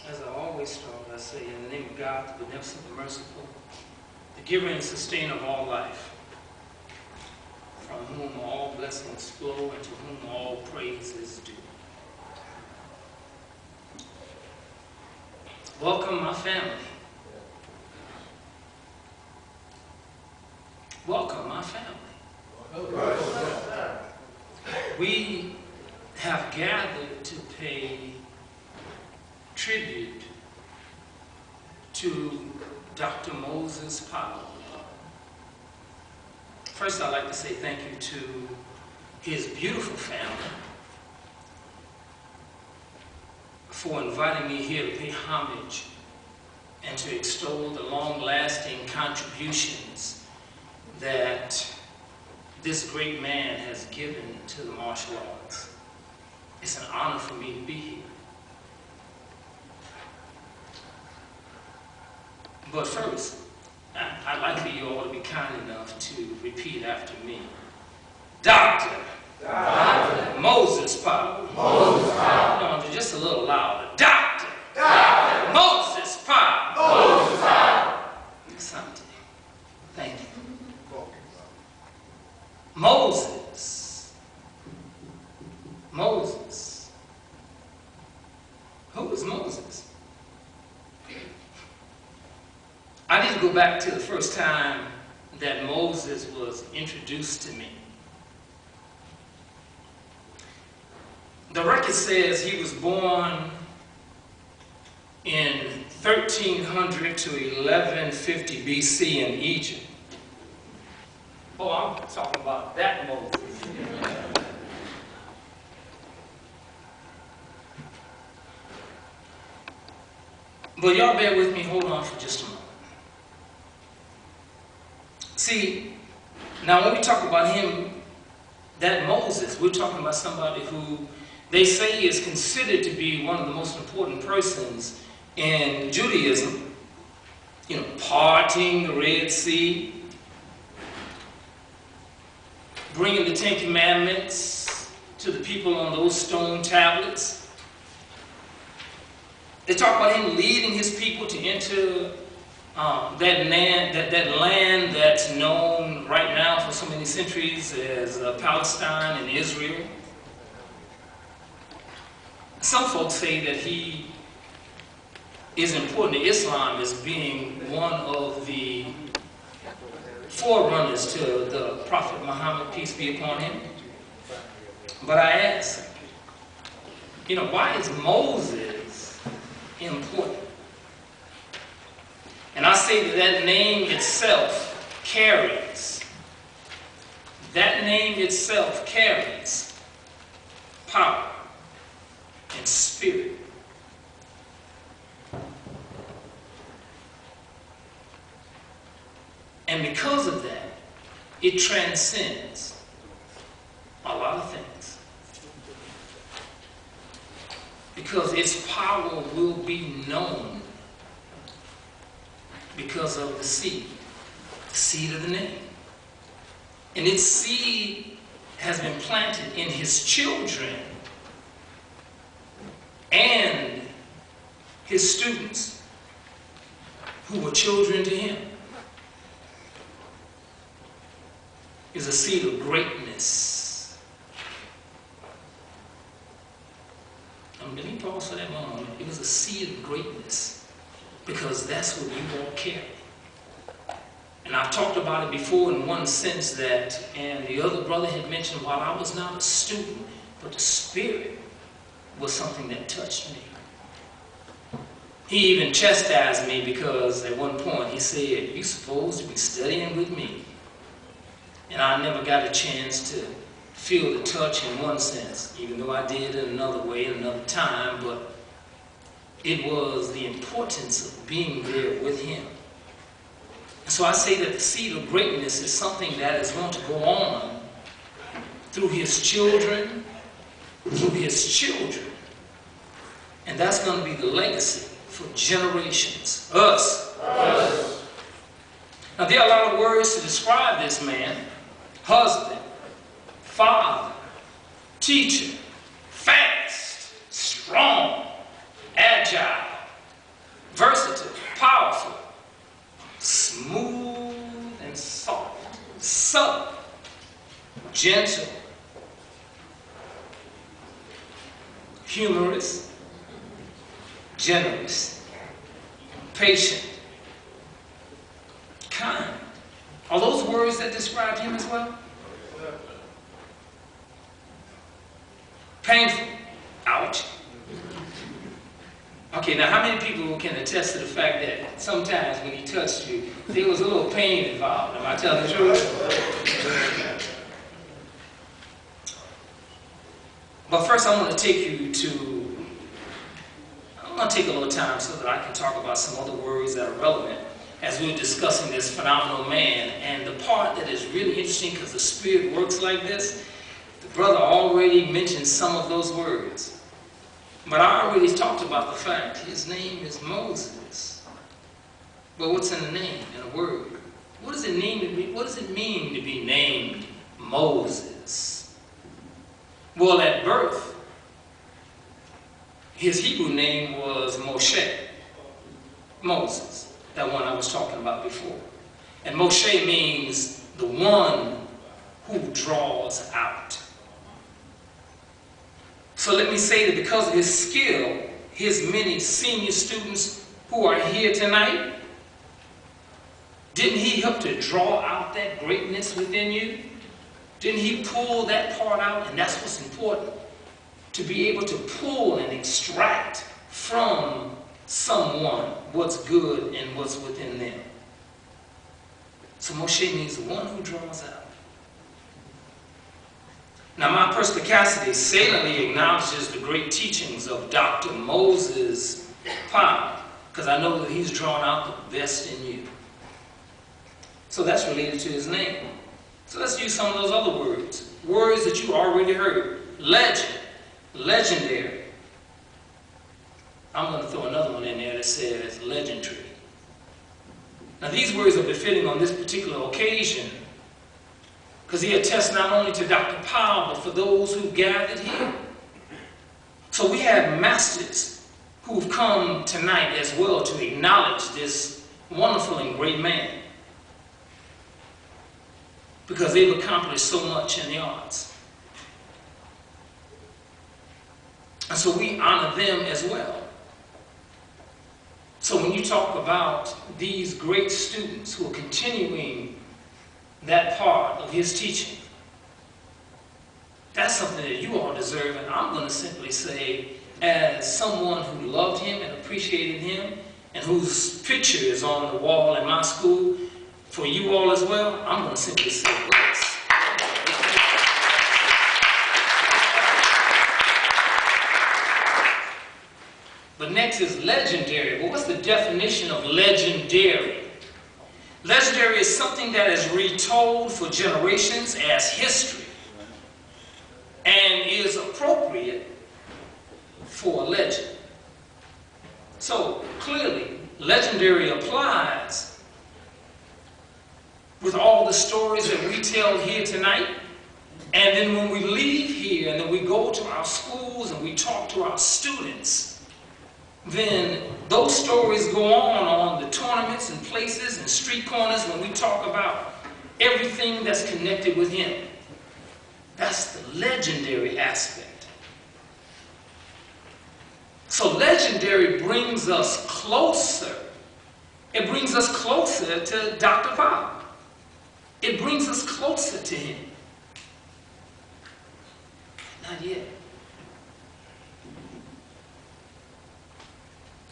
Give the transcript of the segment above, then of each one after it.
As I always start, I say, in the name of God, the beneficent, the merciful, the giver and sustainer of all life, from whom all blessings flow and to whom all praise is due. Welcome, my family. Welcome, my family. We have gathered to pay tribute to Dr. Moses Powell. First, I'd like to say thank you to his beautiful family for inviting me here to pay homage and to extol the long-lasting contributions that this great man has given to the martial arts. It's an honor for me to be here. But first, I'd like for you all to be kind enough to repeat after me. Dr. Moses Powell. Moses Powell. No, just a little louder. Dr. Moses Powell. Moses Powell. Asante. Thank you. Moses. Moses. Who was Moses? I need to go back to the first time that Moses was introduced to me. The record says he was born in 1300 to 1150 BC in Egypt. Oh, I'm talking about that Moses. But y'all bear with me, hold on for just a moment. See, now when we talk about him, that Moses, we're talking about somebody who they say is considered to be one of the most important persons in Judaism. You know, parting the Red Sea, bringing the Ten Commandments to the people on those stone tablets. They talk about him leading his people to enter that land that's known right now for so many centuries as Palestine and Israel. Some folks say that he is important to Islam as being one of the forerunners to the Prophet Muhammad, peace be upon him. But I ask, you know, why is Moses important? And I say that that name itself carries, power and spirit. And because of that, it transcends a lot of things. Because its power will be known because of the seed of the name. And its seed has been planted in his children and his students who were children to him. Is a seed of greatness. Let me pause for that moment. It was a seed of greatness because that's what you all carry. And I've talked about it before in one sense that, and the other brother had mentioned, while I was not a student, but the Spirit was something that touched me. He even chastised me because at one point he said, "You're supposed to be studying with me." And I never got a chance to feel the touch in one sense, even though I did in another way, in another time, but it was the importance of being there with him. So I say that the seed of greatness is something that is going to go on through his children, And that's going to be the legacy for generations. Us. Us. Now, there are a lot of words to describe this man. Husband, father, teacher, fast, strong, agile, versatile, powerful, smooth and soft, subtle, gentle, humorous, generous, patient, kind. Are those words that describe him as well? Painful. Ouch. Okay, now how many people can attest to the fact that sometimes when he touched you, there was a little pain involved? Am I telling the truth? But first I want to take you to, I want to take a little time so that I can talk about some other words that are relevant as we're discussing this phenomenal man. And the part that is really interesting, because the Spirit works like this, the brother already mentioned some of those words. But I already talked about the fact his name is Moses. But what's in a name, in a word? What does it mean to be named Moses? Well, at birth, his Hebrew name was Moshe. Moses. That one I was talking about before. And Moshe means the one who draws out. So let me say that because of his skill, his many senior students who are here tonight, didn't he help to draw out that greatness within you? Didn't he pull that part out? And that's what's important. To be able to pull and extract from someone what's good and what's within them. So Moshe means the one who draws out. Now my perspicacity salently acknowledges the great teachings of Dr. Moses Powell, because I know that he's drawn out the best in you. So that's related to his name. So let's use some of those other words. Words that you already heard. Legend, legendary. I'm going to throw another one in there that says legendary. Now these words are befitting on this particular occasion because he attests not only to Dr. Powell, but for those who gathered here. So we have masters who've come tonight as well to acknowledge this wonderful and great man, because they've accomplished so much in the arts. And so we honor them as well. So when you talk about these great students who are continuing that part of his teaching, that's something that you all deserve. And I'm going to simply say, as someone who loved him and appreciated him, and whose picture is on the wall in my school, for you all as well, I'm going to simply say grace. But next is legendary. Well, what's the definition of legendary? Legendary is something that is retold for generations as history and is appropriate for a legend. So clearly, legendary applies with all the stories that we tell here tonight. And then when we leave here and then we go to our schools and we talk to our students, then those stories go on the tournaments and places and street corners when we talk about everything that's connected with him. That's the legendary aspect. So legendary brings us closer. It brings us closer to Dr. Powell. It brings us closer to him. Not yet.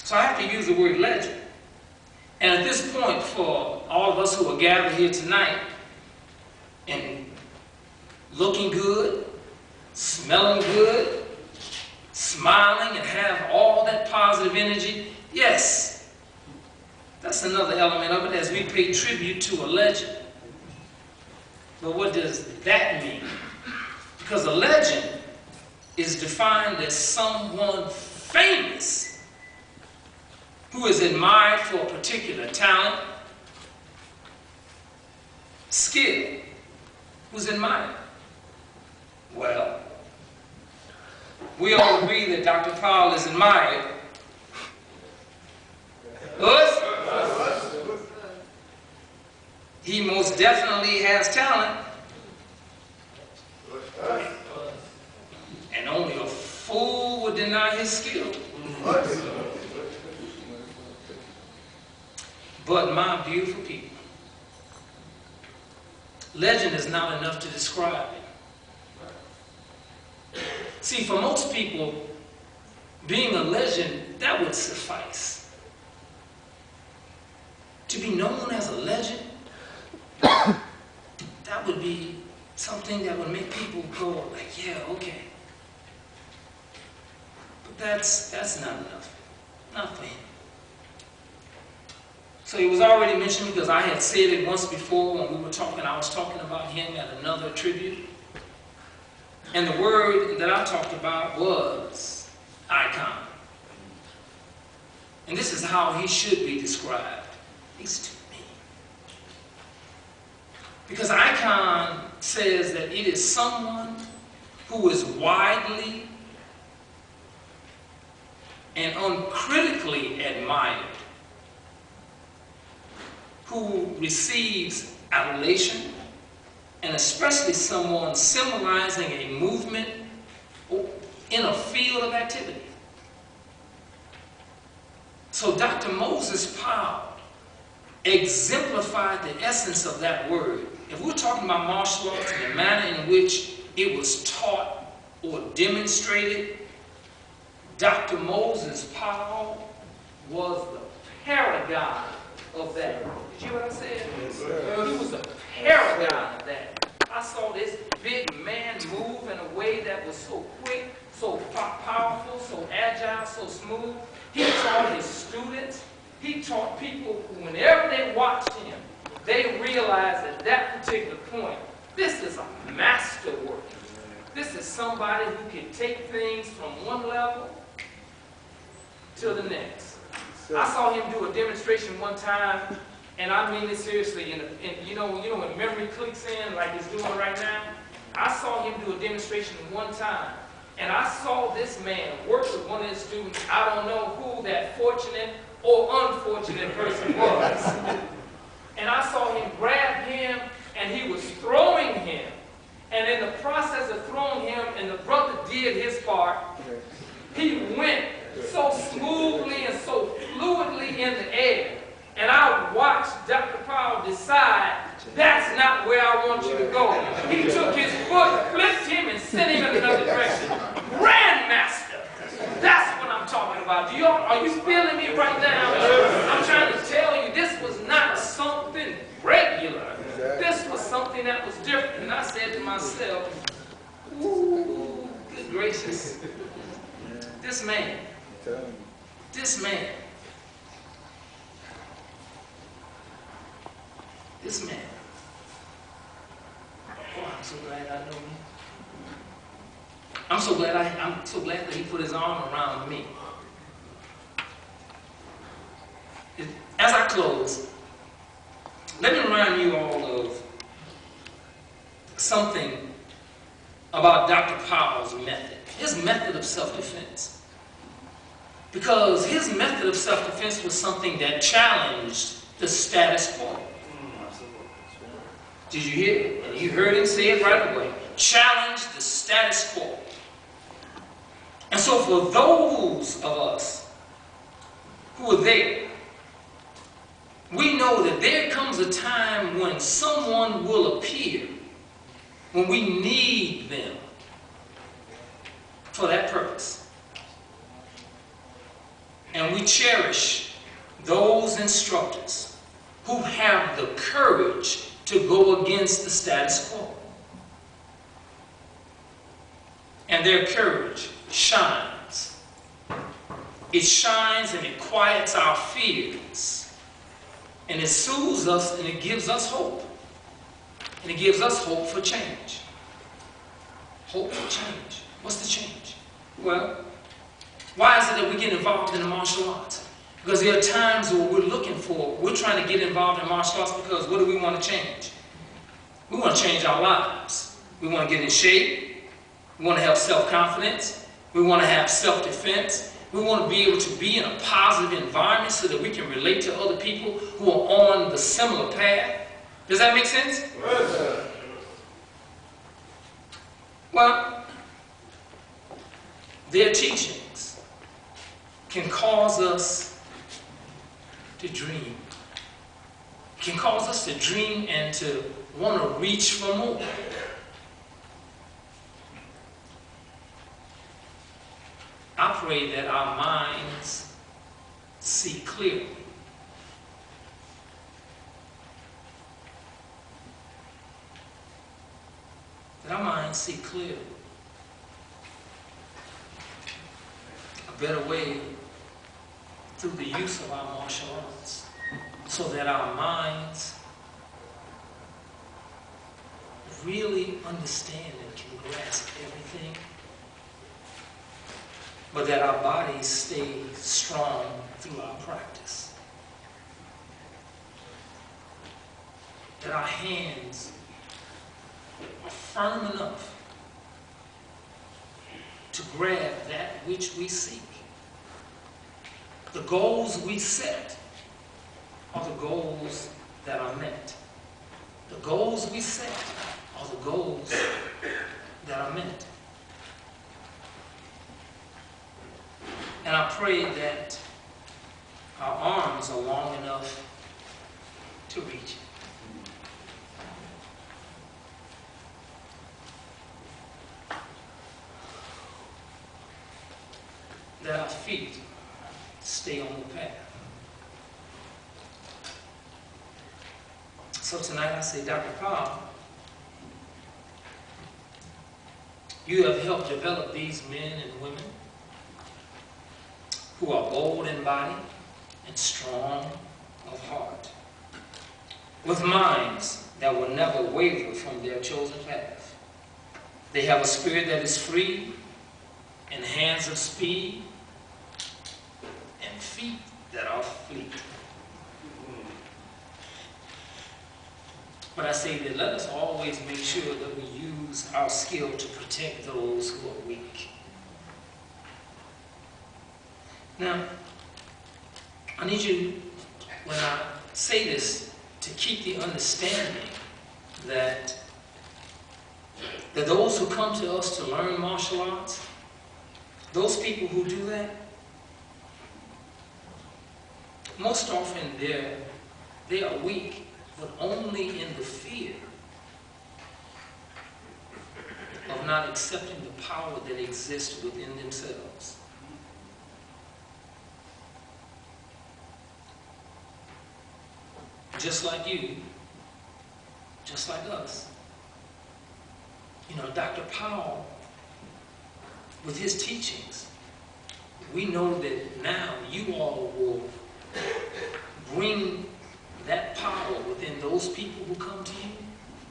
So I have to use the word legend. And at this point, for all of us who are gathered here tonight and looking good, smelling good, smiling and have all that positive energy, yes, that's another element of it as we pay tribute to a legend. But what does that mean? Because a legend is defined as someone famous, who is admired for a particular talent, skill, who's admired? Well, we all agree that Dr. Powell is admired. Us? He most definitely has talent. And only a fool would deny his skill. But my beautiful people, legend is not enough to describe it. See, for most people, being a legend, that would suffice. To be known as a legend, that would be something that would make people go like, yeah, okay. But that's not enough. Not for him. So it was already mentioned because I had said it once before when we were talking. I was talking about him at another tribute. And the word that I talked about was icon. And this is how he should be described. He's to me. Because icon says that it is someone who is widely and uncritically admired, who receives adulation, and especially someone symbolizing a movement in a field of activity. So Dr. Moses Powell exemplified the essence of that word. If we're talking about martial arts and the manner in which it was taught or demonstrated, Dr. Moses Powell was the paragon of that. Did you hear what I said? Yes, He was the paragon of that. I saw this big man move in a way that was so quick, so powerful, so agile, so smooth. He taught his students. He taught people who, whenever they watched him, they realized at that particular point, this is a masterwork. This is somebody who can take things from one level to the next. I saw him do a demonstration one time, and I mean it seriously. You know when memory clicks in like it's doing right now. I saw him do a demonstration one time, and I saw this man work with one of his students. I don't know who that fortunate or unfortunate person was, and I saw him grab him, and he was throwing him. And in the process of throwing him, and the brother did his part, he went so smoothly and so fluidly in the air. And I watched Dr. Powell decide, that's not where I want you to go. He took his foot, flipped him, and sent him in another direction. Grandmaster! That's what I'm talking about. Are you feeling me right now? I'm trying to tell you, this was not something regular. This was something that was different. And I said to myself, ooh, good gracious. This man, this man, oh, I'm so glad I know him. I'm so glad that he put his arm around me. As I close, let me remind you all of something about Dr. Powell's method, his method of self-defense. Because his method of self-defense was something that challenged the status quo. Did you hear it? And you heard him say it right away. Challenge the status quo. And so for those of us who are there, we know that there comes a time when someone will appear when we need them for that purpose. And we cherish those instructors who have the courage to go against the status quo. And their courage shines. It shines and it quiets our fears. And it soothes us and it gives us hope. And it gives us hope for change. Hope for change. What's the change? Well, Why is it that we get involved in the martial arts? Because there are times where we're trying to get involved in martial arts because what do we want to change? We want to change our lives. We want to get in shape. We want to have self-confidence. We want to have self-defense. We want to be able to be in a positive environment so that we can relate to other people who are on the similar path. Does that make sense? Yes. Well, their teachings can cause us to dream. Can cause us to dream and to want to reach for more. I pray that our minds see clearly. That our minds see clearly. A better way through the use of our martial arts, so that our minds really understand and can grasp everything, but that our bodies stay strong through our practice. That our hands are firm enough to grab that which we seek. The goals we set are the goals that are met. The goals we set are the goals that are met. And I pray that our arms are long enough to reach. That our feet stay on the path. So tonight I say, Dr. Powell, you have helped develop these men and women who are bold in body and strong of heart, with minds that will never waver from their chosen path. They have a spirit that is free, and hands of speed, and feet that are fleet. But I say that let us always make sure that we use our skill to protect those who are weak. Now, I need you, when I say this, to keep the understanding that those who come to us to learn martial arts, those people who do that, most often they are weak, but only in the fear of not accepting the power that exists within themselves. Just like you, just like us. You know, Dr. Powell, with his teachings, we know that now you all will bring that power within those people who come to you.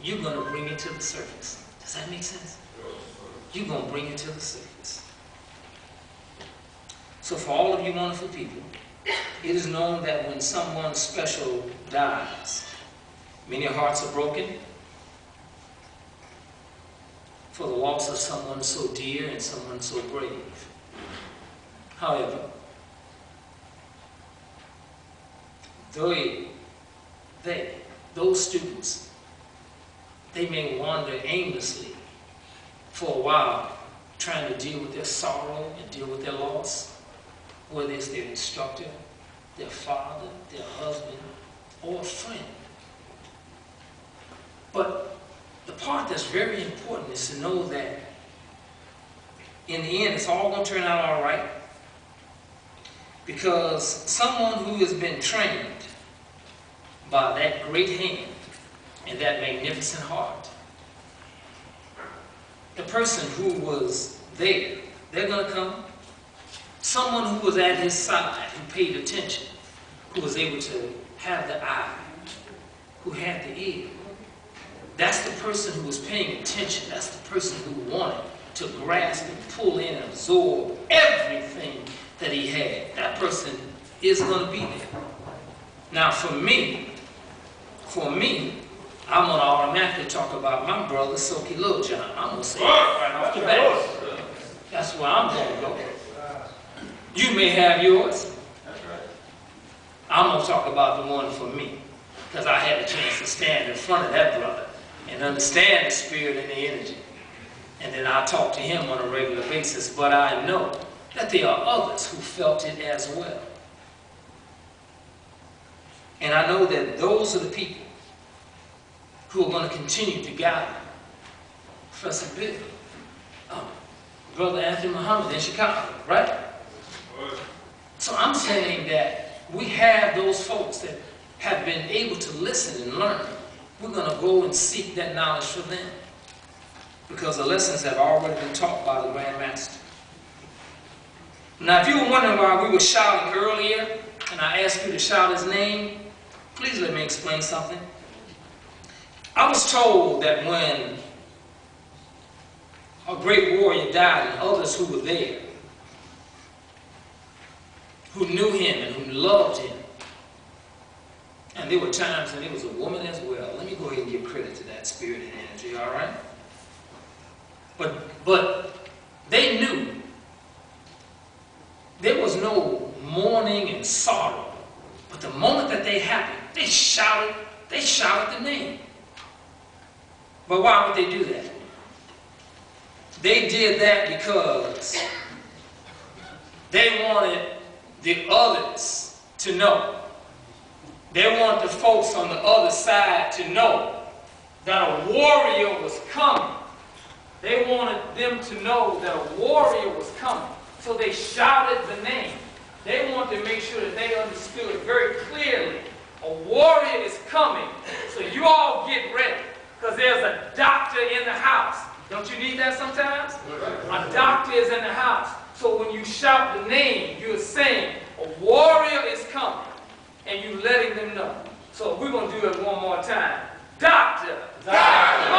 You're going to bring it to the surface. Does that make sense? You're going to bring it to the surface. So for all of you wonderful people, it is known that when someone special dies, many hearts are broken for the loss of someone so dear and someone so brave. However, those students, they may wander aimlessly for a while, trying to deal with their sorrow and deal with their loss, whether it's their instructor, their father, their husband, or a friend. But the part that's very important is to know that in the end, it's all going to turn out all right, because someone who has been trained by that great hand and that magnificent heart, the person who was there, they're going to come. Someone who was at his side, who paid attention, who was able to have the eye, who had the ear. That's the person who was paying attention. That's the person who wanted to grasp and pull in and absorb everything that he had. That person is going to be there. Now for me, I'm going to automatically talk about my brother, Soki Lil John. I'm going to say right off the bat. That's where I'm going to go. You may have yours. I'm going to talk about the one for me, because I had a chance to stand in front of that brother and understand the spirit and the energy. And then I talk to him on a regular basis, but I know that there are others who felt it as well. And I know that those are the people who are going to continue to guide me. Professor Bill, Brother Anthony Muhammad in Chicago, right? So I'm saying that we have those folks that have been able to listen and learn. We're going to go and seek that knowledge for them, because the lessons have already been taught by the Grand Master. Now, if you were wondering why we were shouting earlier, and I asked you to shout his name, please let me explain something. I was told that when a great warrior died and others who were there, who knew him and who loved him, and there were times when it was a woman as well. Let me go ahead and give credit to that spirit and energy, all right? But they knew there was no mourning and sorrow. But the moment that they happened, they shouted the name. But why would they do that? They did that because they wanted the others to know. They wanted the folks on the other side to know that a warrior was coming. They wanted them to know that a warrior was coming. So they shouted the name. They wanted to make sure that they understood very clearly, a warrior is coming. So you all get ready, because there's a doctor in the house. Don't you need that sometimes? A doctor is in the house. So when you shout the name, you're saying a warrior is coming, and you're letting them know. So we're going to do it one more time. Doctor! Doctor!